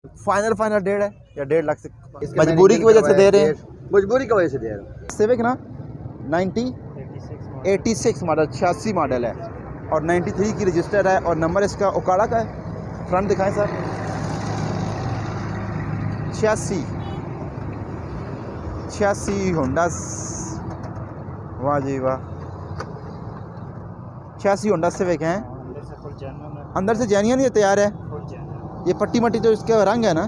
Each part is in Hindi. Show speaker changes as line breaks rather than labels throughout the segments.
फाइनल फाइनल 1.5 है या 1.5 लाख से मजबूरी की वजह से दे रहे हैं?
मजबूरी की वजह से दे रहे हैं।
सिविक ना 86 मॉडल 86 मॉडल है और 93 की रजिस्टर है और नंबर इसका ओकाड़ा का है। फ्रंट दिखाएं सर। 86 होंडा, वाह जी वाह, 86 होंडा सिविक हैं। अंदर से जेन्युइन ये तैयार है। ये पट्टी मट्टी तो इसका रंग है ना,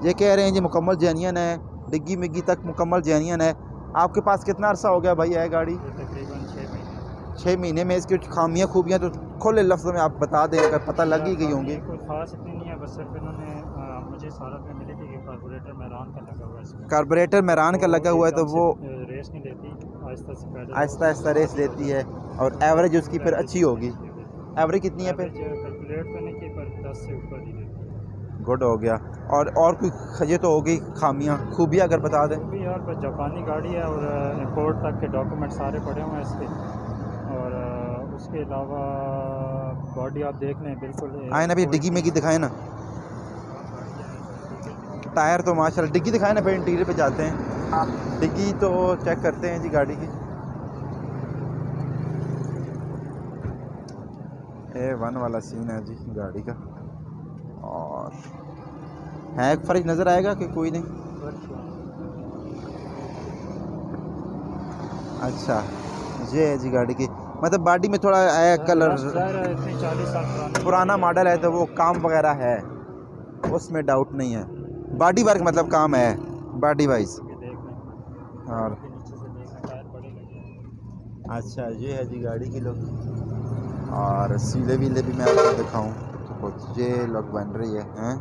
ये कह रहे हैं जी मुकम्मल जेन्युइन है, डिग्गी मिग्गी तक मुकम्मल जेन्युइन है। आपके पास कितना अरसा हो गया भाई है गाड़ी?
तकरीबन
6 महीने में इसकी खामियां खूबियां तो खुले लफ्ज़ों में आप बता दें, अगर पता लग ही गई होंगी।
कोई खास इतनी नहीं है, बस सिर्फ इन्होंने मुझे सारा पे मिली थी कि कार्बोरेटर मैरान का लगा हुआ है इसमें।
कार्बोरेटर मैरान का लगा हुआ है तो वो
रेस नहीं लेती, आहिस्ता से पैडल
आहिस्ता आहिस्ता रेस लेती है और एवरेज उसकी फिर अच्छी होगी। एवरेज कितनी है फिर?
कैलकुलेट तो नहीं की, पर 10 से ऊपर ही देती है।
गुड हो गया। और कोई खजे तो हो गई खामियां खूबियां अगर बता दें?
भी यार बस जापानी गाड़ी है और इंपोर्ट तक के डॉक्यूमेंट सारे पड़े हुए हैं इसके, और उसके अलावा बॉडी आप देख लें बिल्कुल।
आए ना भी डिग्गी में की दिखाएं ना, टायर तो माशाल्लाह। डिग्गी दिखाएं ना, फिर इंटीरियर पे जाते हैं, डिग्गी तो चेक करते हैं जी गाड़ी की। A1 वाला सीन है जी गाड़ी का। और है फर्क नज़र आएगा कि कोई नहीं? अच्छा ये है जी गाड़ी की, मतलब बॉडी में थोड़ा है कलर,
40 साल
पुराना मॉडल है तो वो काम वगैरह है, उसमें डाउट नहीं है। बॉडी वर्क मतलब काम है बॉडी वाइज। और अच्छा ये है जी गाड़ी की लुक। और सीले वीले भी मैं आपको दिखाऊं तो कुछ ये लुक बन रही है, हैं?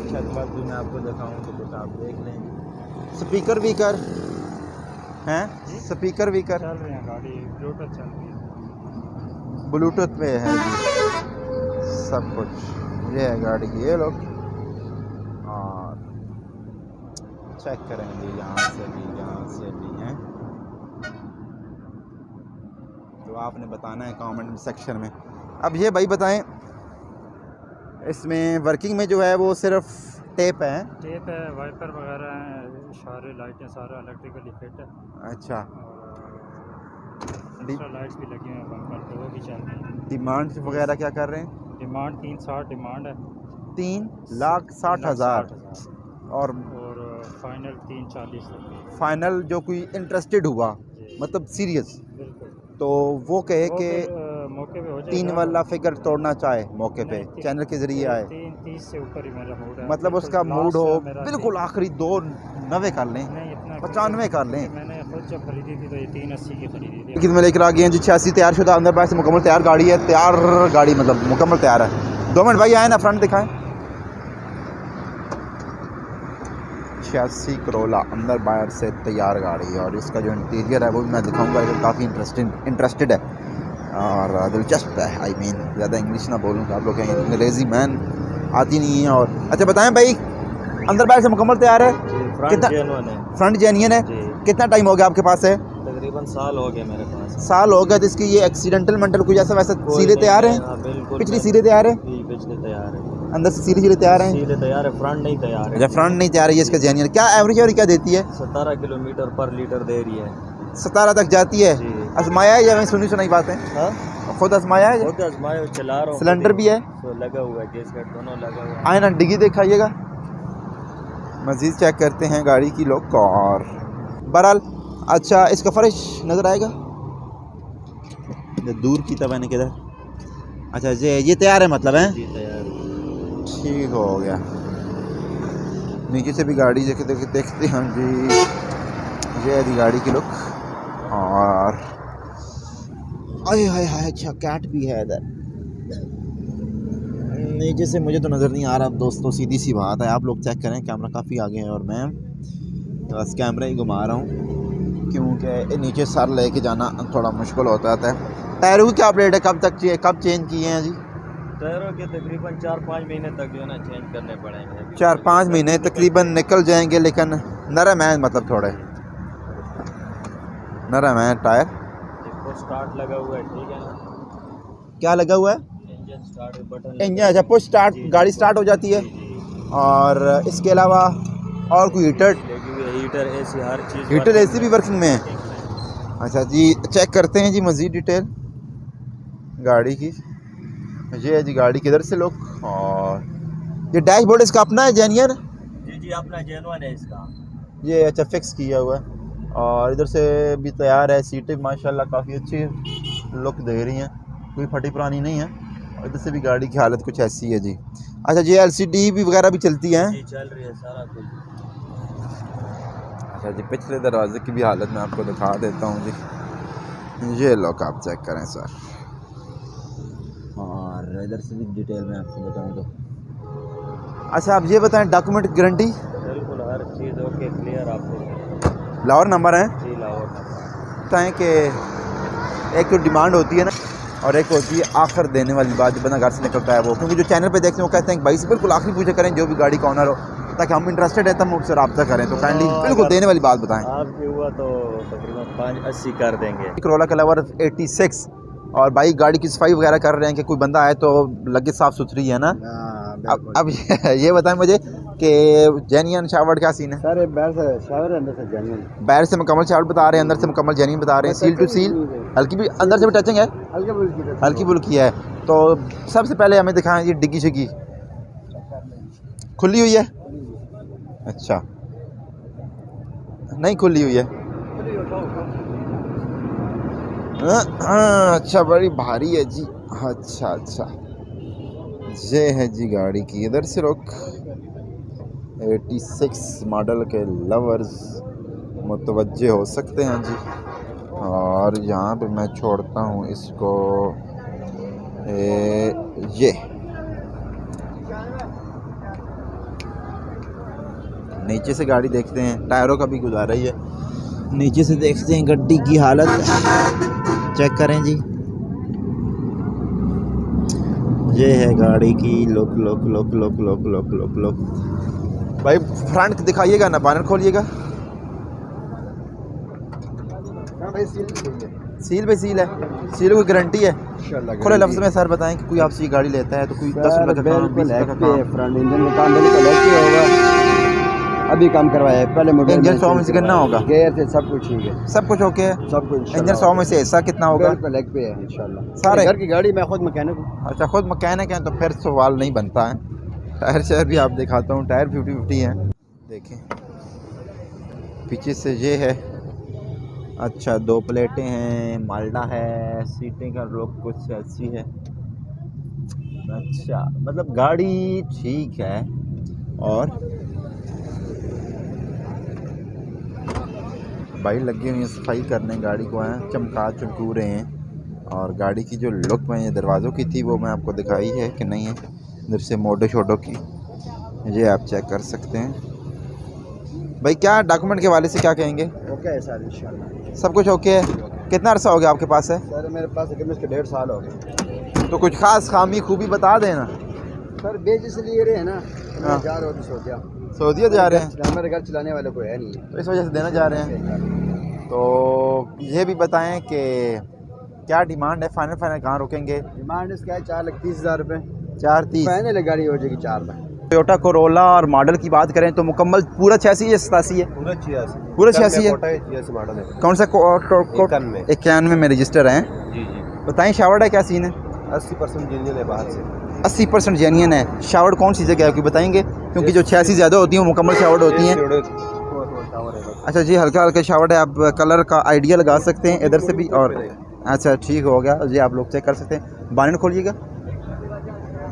छत वत भी मैं आपको दिखाऊं तो कुछ आप देख लें। स्पीकर वीकर हैं? स्पीकर वीकर
चल रहे हैं, गाड़ी ब्लूटूथ चल रही है,
ब्लूटूथ पे है जी सब कुछ। ये है गाड़ी की ये लोग। और चेक करेंगे यहाँ से भी हैं तो आपने बताना है कमेंट सेक्शन में। अब ये भाई बताएं, इसमें वर्किंग में जो है वो सिर्फ टेप है?
टेप है, वाइपर वगैरह हैं, सारे लाइटें सारा इलेक्ट्रिकली फिट है।
अच्छा,
एक्स्ट्रा लाइट्स भी लगी हुई हैं बम्पर पे, वो भी चल रही हैं।
डिमांड वगैरह क्या कर रहे हैं?
डिमांड 360 डिमांड है,
3,60,000 और
फाइनल 340 तक।
फाइनल जो कोई इंटरेस्टेड हुआ मतलब सीरियस
बिल्कुल,
तो वो कहे कि
मौके पे हो जाएगा।
3 वाला फिगर तोड़ना चाहे मौके पे चैनल के जरिए आए,
330 से ऊपर ही मेरा मूड है,
मतलब उसका मूड हो बिल्कुल आखिरी 290 कर लें, 95 कर लें।
मैंने खुद जब खरीदी थी तो ये 380 की खरीदी थी।
लेकिन मैं लेकर आ गए हैं जी 86 तैयार शुदा, अंदर बाहर से मुकम्मल तैयार गाड़ी है। तैयार गाड़ी मतलब मुकम्मल तैयार है। 2 मिनट भाई आए ना, फ्रंट दिखाएं। 86 करोला अंदर बाहर से तैयार गाड़ी है और इसका जो इंटीरियर है वो भी मैं दिखाऊंगा, काफ़ी इंटरेस्टेड है और दिलचस्प है। आई मीन ज़्यादा इंग्लिश ना बोलूँ तो आप लोग कहेंगे अंग्रेज़ी मैन आती नहीं है। और अच्छा बताएं भाई, अंदर बाहर से मुकम्मल तैयार है? कितना फ्रंट जेन्युइन है? कितना टाइम हो गया आपके पास है?
तकरीबन साल हो गया मेरे पास।
साल हो गया। तो इसकी ये एक्सीडेंटल मेंटल कुछ ऐसा वैसा सीले तैयार है? पिछली सीले तैयार है?
पिछले तैयार है,
अंदर से सीले तैयार है?
सीले तैयार है, फ्रंट नहीं तैयार है।
अच्छा फ्रंट नहीं तैयार है। ये इसका जेन्युइन क्या एवरेज और क्या देती है?
17 किलोमीटर पर लीटर दे रही है।
17 तक जाती है? आजमाया है या मैं सुनी सुनाई बात है?
हाँ
खुद आजमाया है?
खुद आजमाया, चला रहा हूँ।
सिलेंडर भी है
तो लगा हुआ है, गैस का दोनों लगा हुआ है।
आए ना डिग्गी दिखाइएगा, मज़ीद चेक करते हैं गाड़ी की लुक। और बहरहाल अच्छा इसका फर्श नज़र आएगा दूर की तब मैंने किधर। अच्छा ये तैयार है मतलब है?
जी तैयार,
ठीक हो गया। नीचे से भी गाड़ी देखते हैं जी। ये है जी गाड़ी की लुक। और आए हाय हाय, अच्छा कैट भी है इधर। नीचे से मुझे तो नज़र नहीं आ रहा दोस्तों, सीधी सी बात है। आप लोग चेक करें, कैमरा काफ़ी आगे है और मैं बस कैमरा ही घुमा रहा हूँ क्योंकि नीचे सर लेके जाना थोड़ा मुश्किल होता है। टायरों की क्या अपडेट है? कब चेंज किए हैं जी?
टायरों के तकरीबन 4-5 महीने तक जो है ना चेंज करने पड़ेंगे।
4-5 महीने तकरीबन निकल जाएंगे, लेकिन नरम है मतलब थोड़े नरम है टायर।
फुल स्टार्ट लगा हुआ है, ठीक है ना।
क्या लगा हुआ है?
इंजन स्टार्ट बटन
इंजन, अच्छा पुश स्टार्ट, गाड़ी स्टार्ट हो जाती है। और इसके अलावा और कोई हीटर?
हीटर, एसी, हर चीज़।
हीटर एसी भी वर्किंग में है। अच्छा जी, चेक करते हैं जी मज़ीद डिटेल गाड़ी की। ये है जी गाड़ी की इधर से लुक। और ये डैशबोर्ड इसका अपना है जेन्युइन?
जी जी, अपना जेन्युइन है इसका।
ये अच्छा फिक्स किया हुआ है। और इधर से भी तैयार है। सीटें माशाल्लाह काफ़ी अच्छी लुक दे रही हैं, कोई फटी पुरानी नहीं है। और इधर से भी गाड़ी की हालत कुछ ऐसी है जी। अच्छा जी, LCD भी वगैरह भी चलती है?
जी चल रही है सारा कुछ।
अच्छा जी, पिछले दरवाजे की भी हालत मैं आपको दिखा देता हूँ जी। ये लुक आप चेक करें सर। और इधर से भी डिटेल में आपको बताऊँ तो। अच्छा आप ये बताएं, डॉक्यूमेंट गारंटी?
बिल्कुल हर चीज़ ओके, क्लियर आपको।
लाहौर नंबर है?
जी लाहौर।
बताएं कि एक तो डिमांड होती है ना, और एक होती है आखिर देने वाली बात, जो बंदा घर से निकलता है वो। क्योंकि जो चैनल पे देखते हैं वो कहते हैं कि भाई से बिल्कुल आखिरी पूछा करें जो भी गाड़ी का ऑनर हो, ताकि हम इंटरेस्टेड है तब हम उससे रब्ता करें। तो काइंडली बिल्कुल देने वाली बात बताएं।
आपके हुआ तो तकरीबन 580 कर देंगे।
Corolla Clever 86। और भाई गाड़ी की सफाई वगैरह कर रहे हैं कि कोई बंदा आए तो लगे साफ़ सुथरी है ना। अब ये बताएं मुझे कि जेन्युइन शावर क्या सीन है?
सर बाहर से शावर, अंदर से जेन्युइन।
बाहर से मुकम्मल शावर बता रहे हैं, अंदर से मुकम्मल जेन्युइन बता रहे हैं। सील टू सील, हल्की भी अंदर से भी टचिंग है, हल्की बुल्की है। तो सबसे पहले हमें दिखाएं ये डिग्गी शिग्गी खुली हुई है? अच्छा नहीं खुली हुई है। अच्छा बड़ी भारी है जी। अच्छा अच्छा, ये है जी गाड़ी की इधर से रुक। 86 मॉडल के लवर्स मुतवज्जे हो सकते हैं जी। और यहाँ पे मैं छोड़ता हूँ इसको। ये नीचे से गाड़ी देखते हैं, टायरों का भी गुजारा ही है। नीचे से देखते हैं गड्डी की हालत चेक करें जी। ये है गाड़ी की look look look look look look look look. भाई फ्रंट दिखाइएगा ना, बानर खोलिएगा। सील पे सील है, सील की गारंटी है। खुले लफ्ज़ में सर बताएं कि कोई आपसे ये गाड़ी लेता है तो कोई 10 रुपये का काम, 20 रुपये का काम।
फ्रंट इंजन का काम बिल्कुल होगा, अभी काम करवाया है। पहले मॉडल
इंजन 100 में से कितना होगा?
गेयर से सब कुछ ठीक है,
सब कुछ ओके है,
सब कुछ।
इंजन 100 में से हिस्सा कितना होगा?
बिल्कुल लेग पे है इंशाल्लाह।
सारे
घर की गाड़ी मैं खुद मैकेनिक हूँ।
अच्छा खुद मैकेनिक हैं तो फिर सवाल नहीं बनता है। टायर शायर भी आप दिखाता हूँ, टायर 50-50 हैं। देखें पीछे से ये है। अच्छा 2 प्लेटें हैं, माल्डा है, सीटें का लुक कुछ ऐसी है। अच्छा मतलब गाड़ी ठीक है। और भाई लगी हुई है सफाई करने, गाड़ी को हैं चमका चमकू रहे हैं। और गाड़ी की जो लुक में दरवाज़ों की थी वो मैं आपको दिखाई है कि नहीं है। इधर से मोटो शोटो की ये आप चेक कर सकते हैं। भाई क्या डॉक्यूमेंट के वाले से क्या कहेंगे?
ओके है सर इंशाल्लाह,
सब कुछ ओके है। कितना अरसा हो गया आपके पास है?
सर मेरे पास तकरीबन इसके 1.5 साल हो गए।
तो कुछ खास खामी खूबी बता देना।
सर बेच इसलिए रहे हैं ना,
हाँ।
जा रहे हो तो सोचा
सऊदीया जा रहे हैं
हमारे घर चलाने वाले कोई है नहीं,
तो इस वजह से देना जा रहे हैं। तो ये भी बताएं कि क्या डिमांड है, फाइनल कहाँ रुकेंगे?
डिमांड इसका है 4,30,000 रुपये।
430
फाइनल गाड़ी हो जाएगी 4 लाख।
टोयोटा कोरोला और मॉडल की बात करें तो मुकम्मल पूरा 86 या 87 है?
पूरा 86,
पूरा 86 है।
86 मॉडल है।
कौन सा 91 में रजिस्टर हैं?
जी जी।
बताएं शावर्ड है क्या सीन है?
80% जेन्युइन है बाहर से।
80% जेन्युइन है। शावर्ड कौन सी जगह है कोई बताएंगे? क्योंकि जो 86 ज़्यादा होती हैं वो मुकम्मल शावर्ड होती हैं। अच्छा जी, हल्का हल्का शावर्ड है। आप कलर का आइडिया लगा सकते हैं इधर से भी। और अच्छा ठीक हो गया जी, आप लोग चेक कर सकते हैं। बानेट खोलिएगा,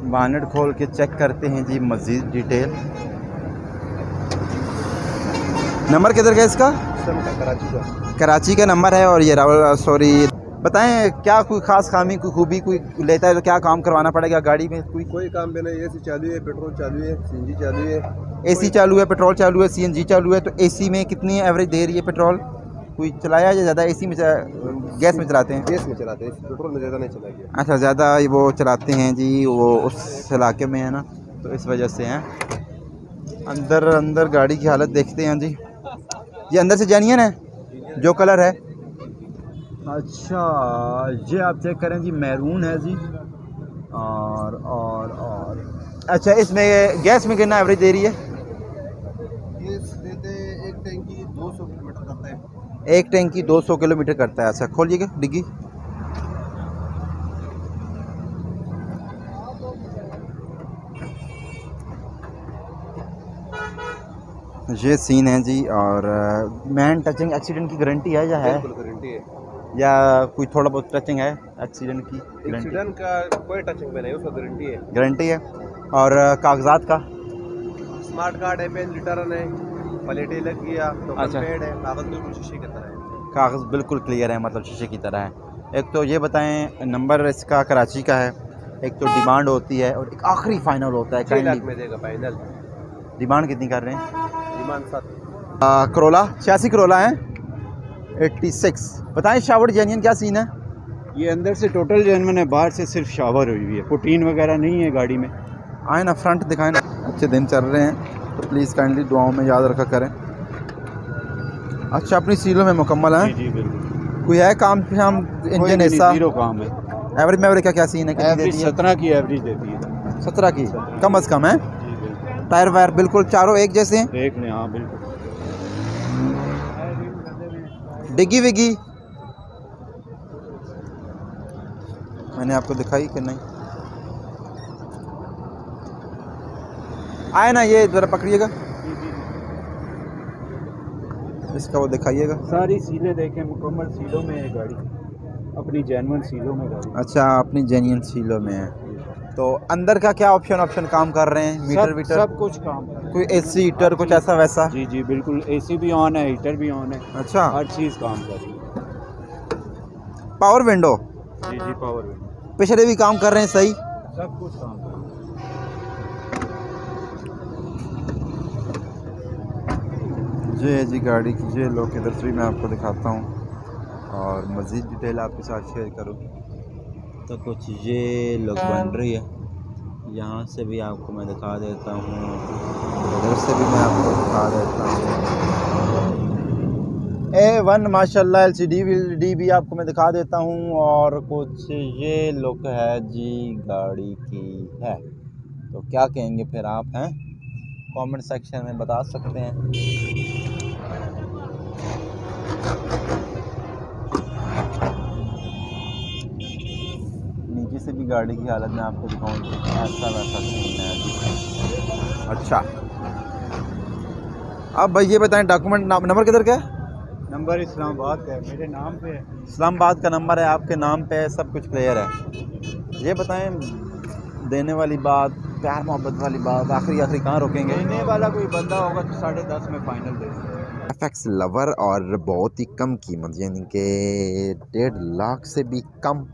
बानेट खोल के चेक करते हैं जी मज़ीद डिटेल। नंबर किधर का इसका? कराची का नंबर है। और ये सॉरी बताएं क्या कोई ख़ास खामी, कोई खूबी, कोई लेता है तो क्या काम करवाना पड़ेगा गाड़ी में?
कोई काम भी नहीं, एसी चालू है, पेट्रोल चालू है, सीएनजी चालू है।
एसी चालू है, पेट्रोल चालू है, सीएनजी चालू है। तो एसी में कितनी एवरेज दे रही है पेट्रोल? कोई चलाया या ज़्यादा एसी में गैस में चलाते हैं?
गैस में चलाते हैं, पेट्रोल में ज़्यादा नहीं चलाएंगे।
अच्छा ज़्यादा वो चलाते हैं जी, वो उस इलाके में है ना, तो इस वजह से हैं। अंदर गाड़ी की हालत देखते हैं जी। ये अंदर से जेन्युइन है जो कलर है? अच्छा, ये आप चेक करें जी, मैरून है जी। और अच्छा, इसमें गैस में कितना एवरेज दे रही है?
ये देते एक टैंकी 200 किलोमीटर करता है।
एक टैंकी 200 किलोमीटर करता है। अच्छा, खोलिएगा डिग्गी। ये सीन है जी। और मैन टचिंग एक्सीडेंट की गारंटी है या है?
बिल्कुल गारंटी है।
या कोई थोड़ा बहुत टचिंग है एक्सीडेंट की?
एक्सीडेंट का कोई टचिंग में नहीं, उसका गारंटी है।
गारंटी है। और कागजात का?
स्मार्ट कार्ड है, पेन रिटर्न है, प्लेटें लग गया, टोकन
अच्छा।
पेड है, कागज बिल्कुल शीशे की तरह है।
कागज़ बिल्कुल क्लियर है, मतलब शीशे की तरह है। एक तो ये बताएं, नंबर इसका कराची का है, एक तो डिमांड होती है और एक आखिरी फाइनल होता है।
6 लाख में देगा फाइनल।
डिमांड कितनी कर रहे हैं?
डिमांड 7।
करोला 86 करोला है 86। बताएं शावर जेन्युइन क्या सीन है?
ये अंदर से टोटल जेन्युइन है, बाहर से सिर्फ शावर हुई हुई है, पुटीन वगैरह नहीं है गाड़ी में।
आए ना, फ्रंट दिखाएं ना। अच्छे दिन चल रहे हैं तो प्लीज़ काइंडली दुआओं में याद रखा करें। अच्छा, अपनी सीलों में मुकम्मल है।
जी बिल्कुल।
कोई है काम शाम इंजन हिस्सा?
जीरो काम है।
एवरेज में एवरेज का क्या सीन है? कितनी
एवरेज
देती है?
17 की एवरेज देती है।
17 की कम अज़ कम है।
जी बिल्कुल।
टायर वायर बिल्कुल चारों एक जैसे हैं?
एक में, हाँ बिल्कुल।
डिग्गी विगी मैंने आपको दिखाई कि नहीं? आए ना, ये ज़रा पकड़िएगा इसका, वो दिखाइएगा।
सारी सीलें देखें, मुकम्मल सीलों में है गाड़ी, अपनी जेन्युइन सीलों में गाड़ी।
अच्छा, अपनी जेन्युइन सीलों में है। तो अंदर का क्या ऑप्शन काम कर रहे हैं? मीटर वीटर
सब कुछ काम कर रहा है।
कोई एसी हीटर कुछ ऐसा वैसा?
जी जी बिल्कुल, एसी भी ऑन है, हीटर भी ऑन है,
अच्छा,
हर चीज़ काम कर रही है।
Power window?
जी जी, पावर विंडो,
पिछले भी काम कर रहे हैं सही?
सब कुछ काम कर रहा है।
ये जी गाड़ी की ये लोग इधर से भी मैं आपको दिखाता हूँ और मज़ीद डिटेल आपके साथ शेयर करूँ। तो कुछ ये लोग बन रही है, यहाँ से भी आपको मैं दिखा देता हूँ, इधर से भी मैं आपको दिखा देता हूँ। A1 माशाल्लाह LCD भी आपको मैं दिखा देता हूँ। और कुछ ये लुक है जी गाड़ी की है। तो क्या कहेंगे फिर आप हैं? कमेंट सेक्शन में बता सकते हैं। नीचे से भी गाड़ी की हालत में आपको दिखाऊँ तो ऐसा वैसा सीन है जी। अच्छा, अब भाई ये बताएं, डॉक्यूमेंट नंबर किधर का है?
नंबर इस्लामाबाद का है, मेरे नाम पे है।
इस्लामाबाद का नंबर है, आपके नाम पे है, सब कुछ क्लियर है। ये बताएं, देने वाली बात, प्यार मोहब्बत वाली बात, आखिरी कहाँ रोकेंगे?
देने वाला कोई बंदा होगा तो 10.5 में फाइनल दे देंगे।
FX लवर और बहुत ही कम कीमत, यानी कि 1.5 लाख से भी कम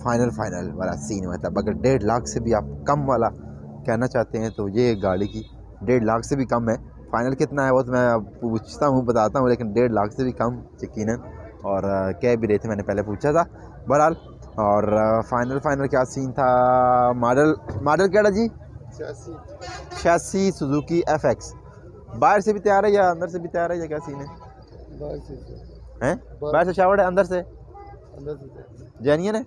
फाइनल वाला सीन। मतलब अगर 1.5 लाख से भी आप कम वाला कहना चाहते हैं तो ये गाड़ी की 1.5 लाख से भी कम है। फाइनल कितना है वो तो मैं पूछता हूँ, बताता हूँ, लेकिन 1.5 लाख से भी कम यकीनन। और कह भी रहे थे, मैंने पहले पूछा था बहरहाल। और फाइनल क्या सीन था? मॉडल क्या जी? 86 सुजुकी FX। बाहर से भी तैयार है या अंदर से भी तैयार है या क्या सीन है? हैं? बाहर से शावर है, अंदर से जेन्युइन है।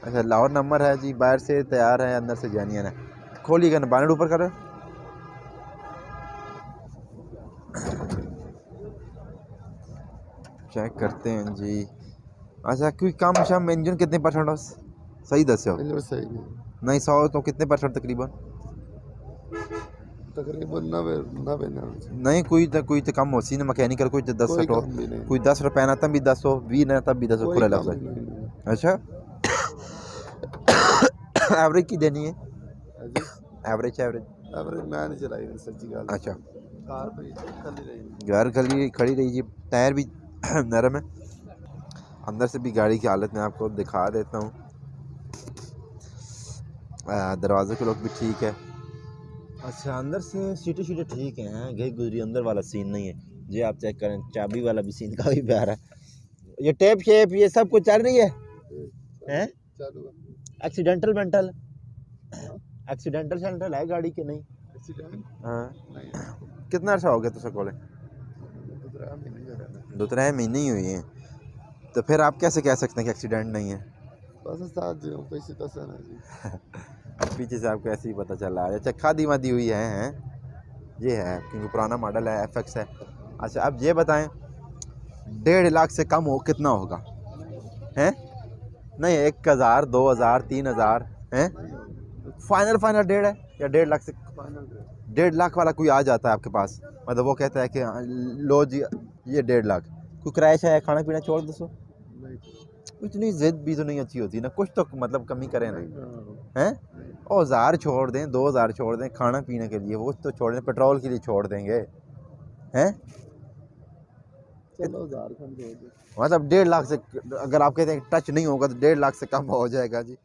अच्छा, लाहौर नंबर है जी, बाहर से तैयार है, अंदर से जेन्युइन है। खोलिएगा ना, बानेट ऊपर करो। चेक करते हैं जी। अच्छा, कोई कम शाम इंजन कितने परसेंट हो? सही दस हो?
सही
नहीं 100 तो कितने परसेंट तकरीबन?
तकरीबन 90
नहीं, कोई तो कम हो सी ना, मैकेनिकल कोई तो 10 हो, कोई 10 रुपये ना तब भी 10 हो, 20 ना तब भी 10 हो, पूरा लफ्ज़ है। अच्छा, एवरेज की देनी है? एवरेज
मैं नहीं चलाई सच्ची गल।
अच्छा,
कार पे खाली रही,
घर खड़ी रही जी, टायर भी नरम है। अंदर से भी गाड़ी की हालत में आपको दिखा देता हूँ। दरवाजे के लोग भी ठीक है। अच्छा, अंदर से सीटें ठीक हैं, गई गुजरी अंदर वाला सीन नहीं है जी। आप चेक करें, चाबी वाला भी सीन काफ़ी प्यारा है। ये टेप शेप ये सब कुछ चल रही है हैं?
चालू
एक्सीडेंटल सेंट्रल है गाड़ी के नहीं?
एक्सीडेंट
हाँ,
नहीं,
कितना अर्सा हो गया तुझे कोले?
2-3 महीने
2-3 महीने ही हुए हैं। तो फिर आप कैसे कह सकते हैं कि एक्सीडेंट नहीं है?
बस साथ जो पैसे तो सर जी
अब पीछे से आपको ऐसे ही पता चल रहा है। अच्छा खादी वादी हुई है हैं? ये है क्योंकि पुराना मॉडल है, FX है। अच्छा अब ये बताएं 1.5 लाख से कम हो कितना होगा हैं? नहीं 1000 2000 3000 हैं? फाइनल 1.5 है या 1.5 लाख से? 1.5 लाख वाला कोई आ जाता है आपके पास, मतलब वो कहता है कि हाँ, लो जी ये 1.5 लाख, कोई क्रैश है खाना पीना छोड़ दो। इतनी जिद भी तो नहीं अच्छी होती ना, कुछ तो मतलब कमी करें ना हैं? और 1000 छोड़ दें 2000 छोड़ दें खाना पीने के लिए, वो तो छोड़ दें, पेट्रोल के लिए छोड़ देंगे हैं?
चलो 1000 खंड दे दो।
मतलब 1.5 लाख से अगर आप कहते हैं टच नहीं होगा तो 1.5 लाख से कम हो जाएगा जी।